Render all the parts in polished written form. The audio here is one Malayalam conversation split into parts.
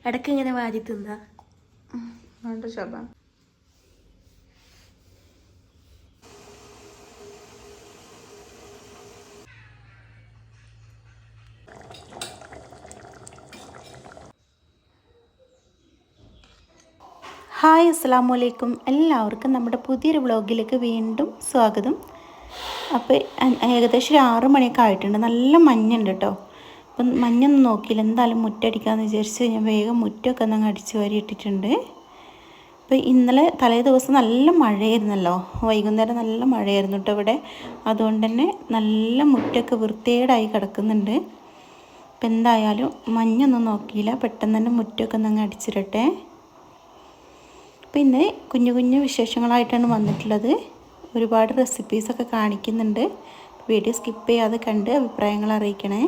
ഇടയ്ക്ക് ഇങ്ങനെ വാരി തിന്നാ വേണ്ട ശോഭ. ഹായ് അസ്സലാമു അലൈക്കും. എല്ലാവർക്കും നമ്മുടെ പുതിയൊരു വ്ളോഗിലേക്ക് വീണ്ടും സ്വാഗതം. അപ്പോൾ ഏകദേശം ഒരു 6 മണിയൊക്കെ ആയിട്ടുണ്ട്. നല്ല മഞ്ഞുണ്ട് കേട്ടോ. അപ്പം മഞ്ഞൊന്നും നോക്കിയില്ല, എന്തായാലും മുറ്റടിക്കാമെന്ന് വിചാരിച്ച് ഞാൻ വേഗം മുറ്റമൊക്കെ ഒന്ന് അടിച്ച് വാരി ഇട്ടിട്ടുണ്ട്. അപ്പോൾ ഇന്നലെ തലേ ദിവസം നല്ല മഴയായിരുന്നല്ലോ, വൈകുന്നേരം നല്ല മഴയായിരുന്നു കേട്ടോ ഇവിടെ. അതുകൊണ്ട് തന്നെ നല്ല മുറ്റമൊക്കെ വൃത്തികേടായി കിടക്കുന്നുണ്ട്. അപ്പോൾ എന്തായാലും മഞ്ഞൊന്നും നോക്കിയില്ല, പെട്ടെന്ന് തന്നെ മുറ്റമൊക്കെ ഒന്ന് അടിച്ചിരട്ടെ. പിന്നെ കുഞ്ഞു കുഞ്ഞു വിശേഷങ്ങളായിട്ടാണ് വന്നിട്ടുള്ളത്. ഒരുപാട് റെസിപ്പീസൊക്കെ കാണിക്കുന്നുണ്ട്. വീഡിയോ സ്കിപ്പ് ചെയ്യാതെ കണ്ട് അഭിപ്രായങ്ങൾ അറിയിക്കണേ.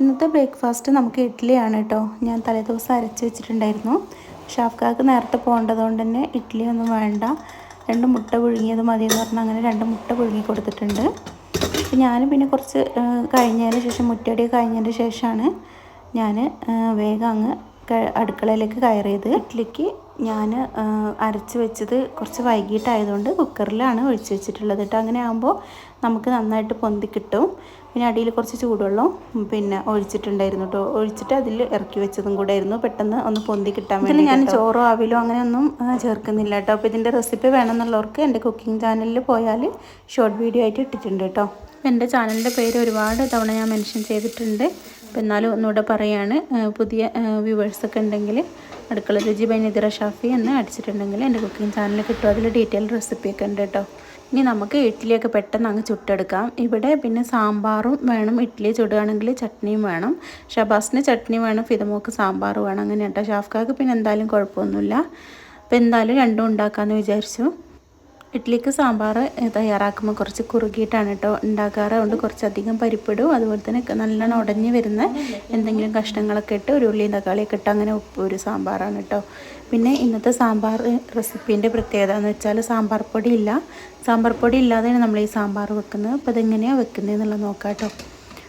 ഇന്നത്തെ ബ്രേക്ക്ഫാസ്റ്റ് നമുക്ക് ഇഡ്ഡലിയാണ് കേട്ടോ. ഞാൻ തലേദിവസം അരച്ച് വെച്ചിട്ടുണ്ടായിരുന്നു. ഷാഫ്ക്കാക്ക് നേരത്തെ പോകേണ്ടതുകൊണ്ട് തന്നെ ഇഡ്ഡലി ഒന്നും വേണ്ട, 2 മുട്ട പുഴുങ്ങിയത് മതി എന്ന് പറഞ്ഞാൽ അങ്ങനെ 2 മുട്ട പുഴുങ്ങി കൊടുത്തിട്ടുണ്ട്. അപ്പോൾ ഞാൻ പിന്നെ കുറച്ച് കഴിഞ്ഞതിന് ശേഷം, മുറ്റടി കഴിഞ്ഞതിന് ശേഷമാണ് ഞാൻ വേഗം അങ്ങ് അടുക്കളയിലേക്ക് കയറിയത്. ഇഡ്ഡലിക്ക് ഞാൻ അരച്ച് വെച്ചത് കുറച്ച് വൈകിട്ടായതുകൊണ്ട് കുക്കറിലാണ് ഒഴിച്ച് വെച്ചിട്ടുള്ളത് കേട്ടോ. അങ്ങനെ ആകുമ്പോൾ നമുക്ക് നന്നായിട്ട് പൊന്തി കിട്ടും. പിന്നെ അടിയിൽ കുറച്ച് ചൂടുവെള്ളം പിന്നെ ഒഴിച്ചിട്ടുണ്ടായിരുന്നു കേട്ടോ. ഒഴിച്ചിട്ട് അതിൽ ഇറക്കി വെച്ചതും കൂടെ ആയിരുന്നു, പെട്ടെന്ന് ഒന്ന് പൊന്തി കിട്ടാൻ വേണ്ടി. ഞാൻ ചോറോ അവിലോ അങ്ങനെയൊന്നും ചേർക്കുന്നില്ല കേട്ടോ. അപ്പോൾ ഇതിൻ്റെ റെസിപ്പി വേണമെന്നുള്ളവർക്ക് എൻ്റെ കുക്കിംഗ് ചാനലിൽ പോയാൽ ഷോർട്ട് വീഡിയോ ആയിട്ട് ഇട്ടിട്ടുണ്ട് കേട്ടോ. എൻ്റെ ചാനലിൻ്റെ പേര് ഒരുപാട് തവണ ഞാൻ മെൻഷൻ ചെയ്തിട്ടുണ്ട്. അപ്പോൾ എന്നാലും ഒന്നുകൂടെ പറയുകയാണ്, പുതിയ വ്യൂവേഴ്സൊക്കെ ഉണ്ടെങ്കിൽ അടുക്കള രുചി ബൈ നിതിറ ഷാഫി എന്ന് അടിച്ചിട്ടുണ്ടെങ്കിൽ എൻ്റെ കുക്കിംഗ് ചാനൽ കിട്ടും. അതിൽ ഡീറ്റെയിൽ റെസിപ്പിയൊക്കെ ഉണ്ട് കേട്ടോ. ഇനി നമുക്ക് ഇഡ്ഡലിയൊക്കെ പെട്ടെന്ന് അങ്ങ് ചുട്ടെടുക്കാം. ഇവിടെ പിന്നെ സാമ്പാറും വേണം, ഇഡ്ഡലി ചുടുകയാണെങ്കിൽ ചട്നിയും വേണം. ഷബാസിന് ചട്നി വേണം, ഫിദമോക്ക് സാമ്പാർ വേണം, അങ്ങനെ കേട്ടോ. ഷാഫ്ക്കാക്ക് പിന്നെ എന്തായാലും കുഴപ്പമൊന്നുമില്ല. അപ്പോൾ എന്തായാലും രണ്ടും ഉണ്ടാക്കാമെന്ന് വിചാരിച്ചു. ഇഡ്ഡലിക്ക് സാമ്പാർ തയ്യാറാക്കുമ്പോൾ കുറച്ച് കുറുകിയിട്ടാണ് കേട്ടോ ഉണ്ടാക്കാറ്. അതുകൊണ്ട് കുറച്ചധികം പരിപ്പിടും. അതുപോലെ തന്നെ നല്ലോണം ഉടഞ്ഞ് വരുന്ന എന്തെങ്കിലും കഷ്ണങ്ങളൊക്കെ ഇട്ട് ഒരു ഉള്ളിയും തക്കാളിയൊക്കെ ഇട്ട് അങ്ങനെ ഒരു സാമ്പാറാണ് കേട്ടോ. പിന്നെ ഇന്നത്തെ സാമ്പാർ റെസിപ്പീൻ്റെ പ്രത്യേകത എന്ന് വെച്ചാൽ സാമ്പാർ പൊടി ഇല്ല. സാമ്പാർ പൊടി ഇല്ലാതെയാണ് നമ്മൾ ഈ സാമ്പാർ വെക്കുന്നത്. അപ്പോൾ അതെങ്ങനെയാണ് വെക്കുന്നതെന്നുള്ളത് നോക്കാം കേട്ടോ.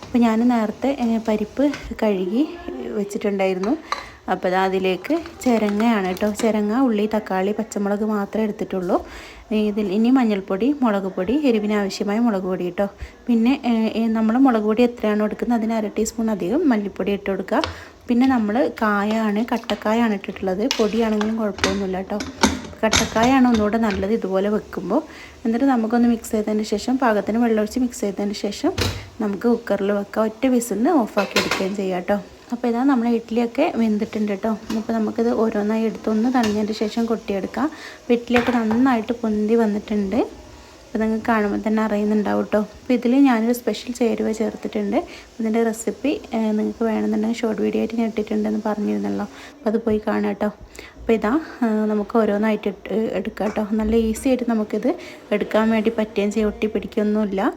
അപ്പോൾ ഞാൻ നേരത്തെ പരിപ്പ് കഴുകി വെച്ചിട്ടുണ്ടായിരുന്നു. അപ്പോൾ അതിലേക്ക് ചിരങ്ങയാണ് കേട്ടോ. ചിരങ്ങ, ഉള്ളി, തക്കാളി, പച്ചമുളക് മാത്രമേ എടുത്തിട്ടുള്ളൂ. ഇതിൽ ഇനി മഞ്ഞൾപ്പൊടി, മുളക് പൊടി, എരിവിന് ആവശ്യമായ മുളക് പൊടി കേട്ടോ. പിന്നെ നമ്മൾ മുളക് പൊടി എത്രയാണോ എടുക്കുന്നത് അതിന് 1/2 ടീസ്പൂൺ അധികം മല്ലിപ്പൊടി ഇട്ട് കൊടുക്കുക. പിന്നെ നമ്മൾ കട്ടക്കായാണ് ഇട്ടിട്ടുള്ളത്. പൊടിയാണെങ്കിലും കുഴപ്പമൊന്നുമില്ല കേട്ടോ. കട്ടക്കായാണ് ഒന്നുകൂടെ നല്ലത് ഇതുപോലെ വെക്കുമ്പോൾ. എന്നിട്ട് നമുക്കൊന്ന് മിക്സ് ചെയ്തതിന് ശേഷം, പാകത്തിന് വെള്ളമൊഴിച്ച് മിക്സ് ചെയ്തതിന് ശേഷം നമുക്ക് കുക്കറിൽ വെക്കാം. ഒറ്റ വിസിലിന് ഓഫാക്കി എടുക്കുകയും ചെയ്യാം കേട്ടോ. അപ്പോൾ ഇതാ നമ്മുടെ ഇഡ്ഡലിയൊക്കെ വെന്തിട്ടുണ്ട് കേട്ടോ. അപ്പോൾ നമുക്കിത് ഓരോന്നായി എടുത്തൊന്ന് തണിഞ്ഞതിന് ശേഷം കൊട്ടിയെടുക്കാം. അപ്പോൾ ഇഡ്ഡലിയൊക്കെ നന്നായിട്ട് പൊന്തി വന്നിട്ടുണ്ട്. അപ്പോൾ നിങ്ങൾക്ക് കാണുമ്പോൾ തന്നെ അറിയുന്നുണ്ടാവും കേട്ടോ. അപ്പോൾ ഇതിൽ ഞാനൊരു സ്പെഷ്യൽ ചേരുവ ചേർത്തിട്ടുണ്ട്. ഇതിൻ്റെ റെസിപ്പി നിങ്ങൾക്ക് വേണമെന്നുണ്ടെങ്കിൽ ഷോർട്ട് വീഡിയോ ആയിട്ട് ഞാൻ ഇട്ടിട്ടുണ്ടെന്ന് പറഞ്ഞിരുന്നല്ലോ. അപ്പോൾ അത് പോയി കാണാം കേട്ടോ. അപ്പോൾ ഇതാ നമുക്ക് ഓരോന്നായിട്ട് എടുക്കാം കേട്ടോ. നല്ല ഈസി ആയിട്ട് നമുക്കിത് എടുക്കാൻ വേണ്ടി പറ്റുകയും ചെയ്യും, ഒട്ടി പിടിക്കൊന്നുമില്ല.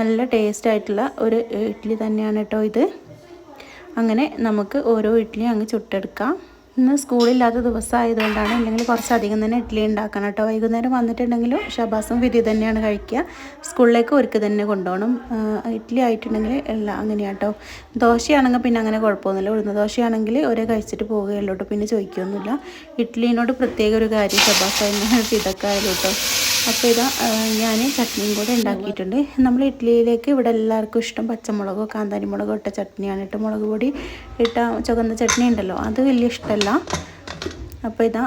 നല്ല ടേസ്റ്റ് ആയിട്ടുള്ള ഒരു ഇഡ്ഡലി തന്നെയാണ് കേട്ടോ ഇത്. അങ്ങനെ നമുക്ക് ഓരോ ഇഡ്ഡലി അങ്ങ് ചുട്ടെടുക്കാം. ഇന്ന് സ്കൂളില്ലാത്ത ദിവസമായതുകൊണ്ടാണ്, അല്ലെങ്കിൽ കുറച്ചധികം തന്നെ ഇഡ്ഡലി ഉണ്ടാക്കണം കേട്ടോ. വൈകുന്നേരം വന്നിട്ടുണ്ടെങ്കിലും ഷബാസും വിധി തന്നെയാണ് കഴിക്കുക. സ്കൂളിലേക്ക് ഒരുക്ക് തന്നെ കൊണ്ടുപോകണം. ഇഡ്ഡലി ആയിട്ടുണ്ടെങ്കിൽ എല്ലാം അങ്ങനെയാണ് കേട്ടോ. ദോശയാണെങ്കിൽ പിന്നെ അങ്ങനെ കുഴപ്പമൊന്നുമില്ല. ഉഴുന്ന ദോശയാണെങ്കിൽ ഒരേ കഴിച്ചിട്ട് പോവുകയുള്ളൂ കേട്ടോ, പിന്നെ ചോദിക്കുകയൊന്നുമില്ല. ഇഡ്ഡലിനോട് പ്രത്യേക ഒരു കാര്യം ഷബാസായിരുന്നു ഇതൊക്കെ ആയാലും കേട്ടോ. അപ്പോൾ ഇതാ ഞാൻ ചട്നിയും കൂടെ ഉണ്ടാക്കിയിട്ടുണ്ട്. നമ്മൾ ഇഡ്ഡലിയിലേക്ക് ഇവിടെ എല്ലാവർക്കും ഇഷ്ടം പച്ചമുളകോ കാന്താരി മുളകോ ഇട്ട ചട്നിയാണ് കേട്ടോ. മുളക് പൊടി ഇട്ട ചുവന്ന ചട്നി ഉണ്ടല്ലോ, അത് വലിയ ഇഷ്ടമല്ല. അപ്പോൾ ഇതാ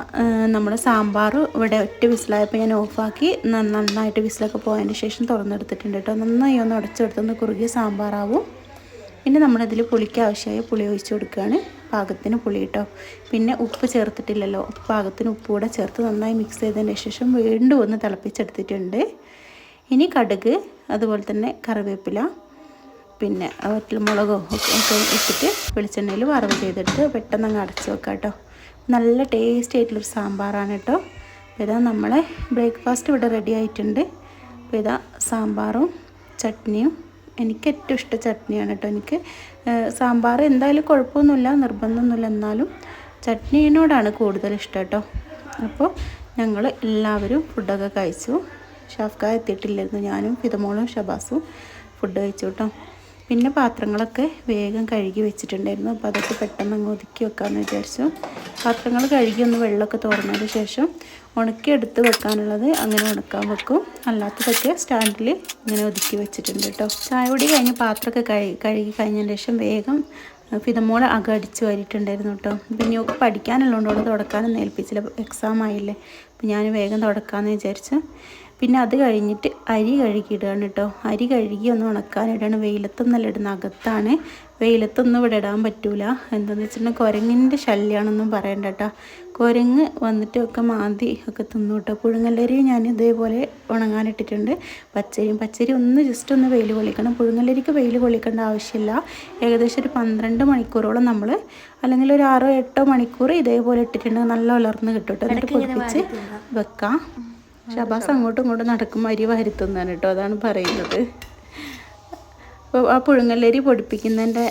നമ്മൾ സാമ്പാർ ഇവിടെ ഒറ്റ വിസിലായപ്പോൾ ഞാൻ ഓഫാക്കി നന്നായിട്ട് വിസിലൊക്കെ പോയതിന് ശേഷം തുറന്നെടുത്തിട്ടുണ്ട് കേട്ടോ. നന്നായി ഒന്ന് ഉടച്ചെടുത്തൊന്ന് കുറുകിയ സാമ്പാറാവും. പിന്നെ നമ്മളതിൽ പുളിക്ക് ആവശ്യമായ പുളി ഒഴിച്ച് കൊടുക്കുകയാണ്. പാകത്തിന് പുളി കേട്ടോ. പിന്നെ ഉപ്പ് ചേർത്തിട്ടില്ലല്ലോ, പാകത്തിന് ഉപ്പ് കൂടെ ചേർത്ത് നന്നായി മിക്സ് ചെയ്തതിന് ശേഷം വീണ്ടും ഒന്ന് തിളപ്പിച്ചെടുത്തിട്ടുണ്ട്. ഇനി കടുക്, അതുപോലെ തന്നെ കറിവേപ്പില, പിന്നെ വറ്റൽമുളകോ ഒക്കെ ഇട്ടിട്ട് വെളിച്ചെണ്ണയിൽ വറവ് ചെയ്തെടുത്ത് പെട്ടെന്ന് അങ്ങ് അടച്ച് വെക്കാം കേട്ടോ. നല്ല ടേസ്റ്റി ആയിട്ടുള്ളൊരു സാമ്പാറാണ് കേട്ടോ. അപ്പോൾ ഇതാ നമ്മളെ ബ്രേക്ക്ഫാസ്റ്റ് ഇവിടെ റെഡി ആയിട്ടുണ്ട്. അപ്പോൾ ഇതാ സാമ്പാറും ചട്നിയും, എനിക്ക് ഏറ്റവും ഇഷ്ടം ചട്നിയാണ് കേട്ടോ. എനിക്ക് സാമ്പാർ എന്തായാലും കുഴപ്പമൊന്നുമില്ല, നിർബന്ധമൊന്നുമില്ല, എന്നാലും ചട്നിയോടാണ് കൂടുതൽ ഇഷ്ടം കേട്ടോ. അപ്പോൾ ഞങ്ങൾ എല്ലാവരും ഫുഡൊക്കെ കഴിച്ചു. ഷാഫ്ക്ക എത്തിയിട്ടില്ലായിരുന്നു. ഞാനും ഫിദമോളും ഷബാസും ഫുഡ് കഴിച്ചു കേട്ടോ. പിന്നെ പാത്രങ്ങളൊക്കെ വേഗം കഴുകി വെച്ചിട്ടുണ്ടായിരുന്നു. അപ്പോൾ അതൊക്കെ പെട്ടെന്ന് അങ്ങ് ഒതുക്കി വെക്കാമെന്ന് വിചാരിച്ചു. പാത്രങ്ങൾ കഴുകി ഒന്ന് വെള്ളമൊക്കെ തോർന്നതിന് ശേഷം ഉണക്കി എടുത്ത് വെക്കാനുള്ളത് അങ്ങനെ ഉണക്കാൻ വെക്കും. അല്ലാത്തതൊക്കെ സ്റ്റാൻഡിൽ ഇങ്ങനെ ഒതുക്കി വെച്ചിട്ടുണ്ട് കേട്ടോ. ചായ കുടി കഴിഞ്ഞ് പാത്രമൊക്കെ കഴുകി കഴിഞ്ഞതിന് ശേഷം വേഗം ഫിദമോൾ അകം അടിച്ച് വാരിയിട്ടുണ്ടായിരുന്നു കേട്ടോ. പിന്നെ ഒക്കെ പഠിക്കാനുള്ളതുകൊണ്ട് അവിടെ തുടക്കാനൊന്നും ഏൽപ്പിച്ചില്ല, എക്സാം ആയില്ലേ. അപ്പം ഞാൻ വേഗം തുടക്കാമെന്ന് വിചാരിച്ചു. പിന്നെ അത് കഴിഞ്ഞിട്ട് അരി കഴുകിയിടുകയാണ് കേട്ടോ. അരി കഴുകി ഒന്ന് ഉണക്കാനിടുകയാണ്. വെയിലത്തൊന്നല്ല ഇടുന്ന, അകത്താണ്. വെയിലത്തൊന്നും ഇവിടെ ഇടാൻ പറ്റൂല. എന്താണെന്ന് വെച്ചിട്ടുണ്ടെങ്കിൽ കുരങ്ങിൻ്റെ ശല്യമാണെന്നും പറയണ്ട കേട്ടോ. കുരങ്ങ് വന്നിട്ട് ഒക്കെ മാന്തി ഒക്കെ തിന്നു കേട്ടോ. പുഴുങ്ങല്ലരി ഞാൻ ഇതേപോലെ ഉണങ്ങാനിട്ടിട്ടുണ്ട്. പച്ചരി ഒന്ന് ജസ്റ്റ് ഒന്ന് വെയിൽ കൊള്ളിക്കണം. പുഴുങ്ങല്ലരിക്ക് വെയിൽ കൊള്ളിക്കേണ്ട ആവശ്യമില്ല. ഏകദേശം ഒരു 12 മണിക്കൂറോളം നമ്മൾ, അല്ലെങ്കിൽ ഒരു 6-8 മണിക്കൂർ ഇതേപോലെ ഇട്ടിട്ടുണ്ടെങ്കിൽ നല്ല ഉലർന്ന് കിട്ടും കേട്ടോ. എന്നിട്ട് പൊടിപ്പിച്ച് വെക്കാം. ഷബാസ് അങ്ങോട്ടും ഇങ്ങോട്ടും നടക്കുമ്പോൾ അരി വാരിത്തുന്നാണ് കേട്ടോ, അതാണ് പറയുന്നത്. അപ്പോൾ ആ പുഴുങ്ങല്ലരി പൊടിപ്പിക്കുന്നതിൻ്റെ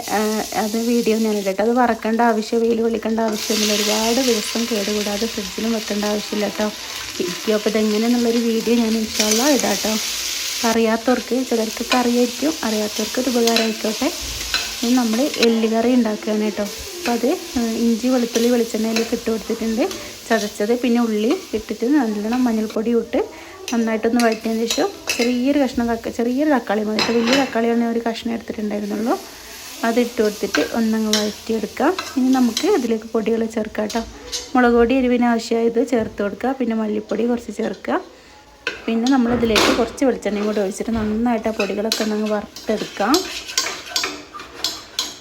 അത് വീഡിയോ ഞാൻ ഇടട്ടെ. അത് വറക്കേണ്ട ആവശ്യം, വെയിൽ കൊള്ളിക്കേണ്ട ആവശ്യമൊന്നുമില്ല. ഒരുപാട് ദിവസം കേടുകൂടാതെ ഫ്രിഡ്ജിലും വെക്കേണ്ട ആവശ്യമില്ല കേട്ടോ. ഇരിക്കും. അപ്പോൾ ഇതെങ്ങനെയെന്നുള്ളൊരു വീഡിയോ ഞാൻ ഇൻഷാല്ലാ ഇടാം കേട്ടോ. അറിയാത്തവർക്ക്, ചിലർക്കൊക്കെ അറിയായിരിക്കും, അറിയാത്തവർക്ക് ഒരു ഉപകാരം ആയിക്കോട്ടെ. ഇനി നമ്മൾ എല്ലുകറി ഉണ്ടാക്കുകയാണ് കേട്ടോ. അപ്പോൾ അത് ഇഞ്ചി വെളുത്തുള്ളി വെളിച്ചെണ്ണയിലേക്ക് ഇട്ട് കൊടുത്തിട്ടുണ്ട്, ചതച്ചത്. പിന്നെ ഉള്ളി ഇട്ടിട്ട് നല്ലോണം മഞ്ഞൾപ്പൊടി ഇട്ട് നന്നായിട്ടൊന്ന് വഴറ്റിയതിന് ശേഷം ചെറിയൊരു തക്കാളി മതി. വലിയ തക്കാളിയാണ് ഒരു കഷ്ണം എടുത്തിട്ടുണ്ടായിരുന്നുള്ളൂ. അതിട്ട് കൊടുത്തിട്ട് ഒന്നങ്ങ് വഴറ്റിയെടുക്കാം. ഇനി നമുക്ക് ഇതിലേക്ക് പൊടികൾ ചേർക്കാം കേട്ടോ. മുളക് പൊടി എരിവിന് ആവശ്യമായത് ചേർത്ത് കൊടുക്കുക. പിന്നെ മല്ലിപ്പൊടി കുറച്ച് ചേർക്കുക. പിന്നെ നമ്മളിതിലേക്ക് കുറച്ച് വെളിച്ചെണ്ണയും കൂടി ഒഴിച്ചിട്ട് നന്നായിട്ട് ആ പൊടികളൊക്കെ ഒന്നങ്ങ് വറുത്തെടുക്കാം.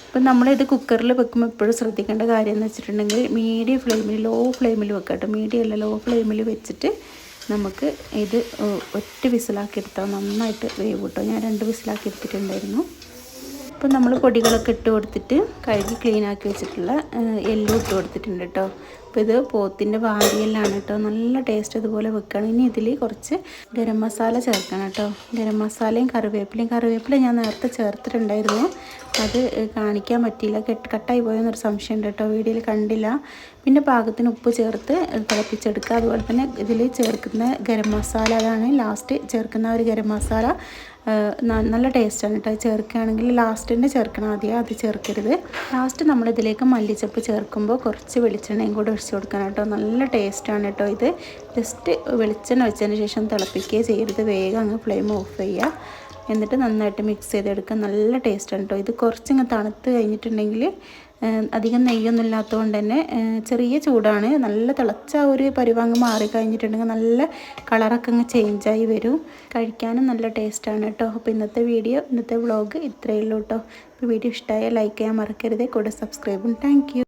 അപ്പം നമ്മളിത് കുക്കറിൽ വെക്കുമ്പോൾ എപ്പോഴും ശ്രദ്ധിക്കേണ്ട കാര്യം എന്ന് വെച്ചിട്ടുണ്ടെങ്കിൽ മീഡിയം ഫ്ലെയിമിൽ, ലോ ഫ്ലെയിമിൽ വെക്കാം കേട്ടോ. മീഡിയം അല്ല, ലോ ഫ്ലെയിമിൽ വെച്ചിട്ട് നമുക്ക് ഇത് ഒറ്റ വിസിലാക്കി എടുത്താൽ നന്നായിട്ട് വേവ് കിട്ടും. ഞാൻ 2 വിസിലാക്കി എടുത്തിട്ടുണ്ടായിരുന്നു. അപ്പം നമ്മൾ പൊടികളൊക്കെ ഇട്ട് കൊടുത്തിട്ട് കഴുകി ക്ലീനാക്കി വെച്ചിട്ടുള്ള എല്ലും ഇട്ട് കൊടുത്തിട്ടുണ്ട് കേട്ടോ. അപ്പോൾ ഇത് പോത്തിൻ്റെ വാരിയെല്ലാണ് കേട്ടോ. നല്ല ടേസ്റ്റ് അതുപോലെ വെക്കണം. ഇനി ഇതിൽ കുറച്ച് ഗരം മസാല ചേർക്കണം കേട്ടോ. ഗരം മസാലയും കറിവേപ്പില ഞാൻ നേരത്തെ ചേർത്തിട്ടുണ്ടായിരുന്നു. അത് കാണിക്കാൻ പറ്റിയില്ല, കട്ടായി പോയെന്നൊരു സംശയമുണ്ട് കേട്ടോ, വീഡിയോയിൽ കണ്ടില്ല. പിന്നെ പാകത്തിന് ഉപ്പ് ചേർത്ത് തിളപ്പിച്ചെടുക്കുക. അതുപോലെ തന്നെ ഇതിൽ ചേർക്കുന്ന ഗരം മസാല, അതാണ് ലാസ്റ്റ് ചേർക്കുന്ന ഒരു ഗരം മസാല. നല്ല ടേസ്റ്റാണ് കേട്ടോ. ചേർക്കുകയാണെങ്കിൽ ലാസ്റ്റ് തന്നെ ചേർക്കണം, ആദ്യം അത് ചേർക്കരുത്. ലാസ്റ്റ് നമ്മളിതിലേക്ക് മല്ലിച്ചപ്പ് ചേർക്കുമ്പോൾ കുറച്ച് വെളിച്ചെണ്ണയും കൂടെ ഒഴിച്ച് കൊടുക്കണം കേട്ടോ. നല്ല ടേസ്റ്റാണ് കേട്ടോ ഇത്. ജസ്റ്റ് വെളിച്ചെണ്ണ വെച്ചതിന് ശേഷം തിളപ്പിക്കുകയോ ചെയ്യരുത്, വേഗം അങ്ങ് ഫ്ലെയിം ഓഫ് ചെയ്യുക. എന്നിട്ട് നന്നായിട്ട് മിക്സ് ചെയ്തെടുക്കുക. നല്ല ടേസ്റ്റാണ് കേട്ടോ. ഇത് കുറച്ചിങ്ങ് തണുത്ത് കഴിഞ്ഞിട്ടുണ്ടെങ്കിൽ, അധികം നെയ്യൊന്നും ഇല്ലാത്തതുകൊണ്ട് തന്നെ ചെറിയ ചൂടാണ്, നല്ല തിളച്ച ഒരു പരുവാങ്ങ് മാറി കഴിഞ്ഞിട്ടുണ്ടെങ്കിൽ നല്ല കളറൊക്കെ അങ്ങ് ചേഞ്ചായി വരും. കഴിക്കാനും നല്ല ടേസ്റ്റാണ് കേട്ടോ. അപ്പോൾ ഇന്നത്തെ വ്ളോഗ് ഇത്രയേ ഉള്ളൂ കേട്ടോ. ഇപ്പോൾ വീഡിയോ ഇഷ്ടമായാൽ ലൈക്ക് ചെയ്യാൻ മറക്കരുത്, കൂടെ സബ്സ്ക്രൈബും. Thank you.